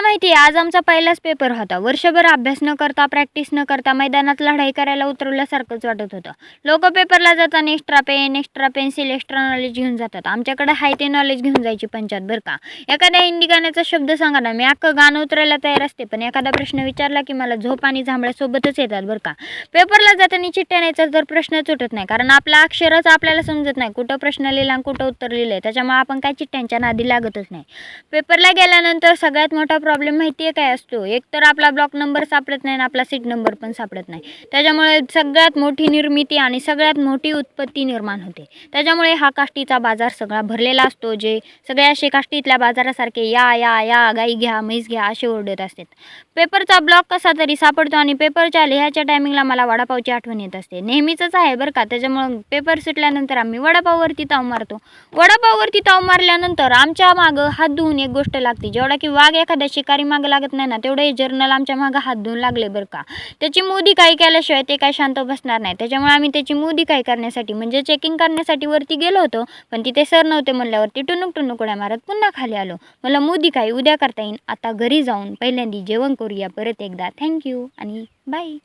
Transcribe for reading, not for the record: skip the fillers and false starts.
माहिती आहे, आज आमचा पहिलाच पेपर होता. वर्षभर अभ्यास न करता, प्रॅक्टिस न करता मैदानात लढाई करायला उतरवल्यासारखंच वाटत होतं. लोकं पेपरला जाताना extra pen, extra pencil, extra knowledge घेऊन जातात. आमच्याकडे आहे ते नॉलेज घेऊन जायची पंचायत बरं का. एखाद्या हिंदी गाण्याचा शब्द सांगा ना, मी अख्खं गाणं उतरायला तयार असते. पण एखादा प्रश्न विचारला की मला झोप आणि जांभळ्या सोबतच येतात बरं का. पेपरला जाताना चिठ्ठ्या न्यायचा तर प्रश्नच सुटत नाही. कारण आपलं अक्षरच आपल्याला समजत नाही. कुठं प्रश्न लिहिला आणि कुठं उत्तर लिहिलंय. त्याच्यामुळे आपण काय चिठ्ठ्यांच्या नादी लागतच नाही. पेपरला गेल्यानंतर सगळ्यात मोठा प्रॉब्लेम माहिती आहे काय असतो? एक तर आपला ब्लॉक नंबर सापडत नाही आणि आपला सीट नंबर पण सापडत नाही. त्याच्यामुळे सगळ्यात मोठी निर्मिती आणि सगळ्यात मोठी उत्पत्ती निर्माण होते. त्याच्यामुळे हा काष्टीचा बाजार सगळा भरलेला असतो. जे सगळे असे काष्टीतल्या बाजारासारखे या या या गाई घ्या, म्हैस घ्या असे ओरडत असतात. पेपरचा ब्लॉक कसा तरी सापडतो आणि पेपरच्या लिहायच्या टायमिंगला मला वडापावची आठवण येत असते. नेहमीचंच आहे बरं का. त्याच्यामुळं पेपर सुटल्यानंतर आम्ही वडापाववरती ताव मारतो. वडापाववरती ताव मारल्यानंतर आमच्या मागं हात धुवून एक गोष्ट लागते. जेवढा की वाघ एखाद्या शिकारी मागं लागत नाही ना, तेवढं हे जर्नल आमच्या मागं हात धुवून लागले बरं का. त्याची मोदी काही केल्याशिवाय ते काय शांत बसणार नाही. त्याच्यामुळे आम्ही त्याची मोदी काही करण्यासाठी म्हणजे चेकिंग करण्यासाठी वरती गेलो होतो. पण तिथे सर नव्हते म्हणल्यावरती टुनुक टुनुक उड्या मारत पुन्हा खाली आलो. मला मोदी काही उद्या करता येईल. आता घरी जाऊन पहिल्यांदा जेवण करूया परत एकदा. थँक्यू आणि बाय.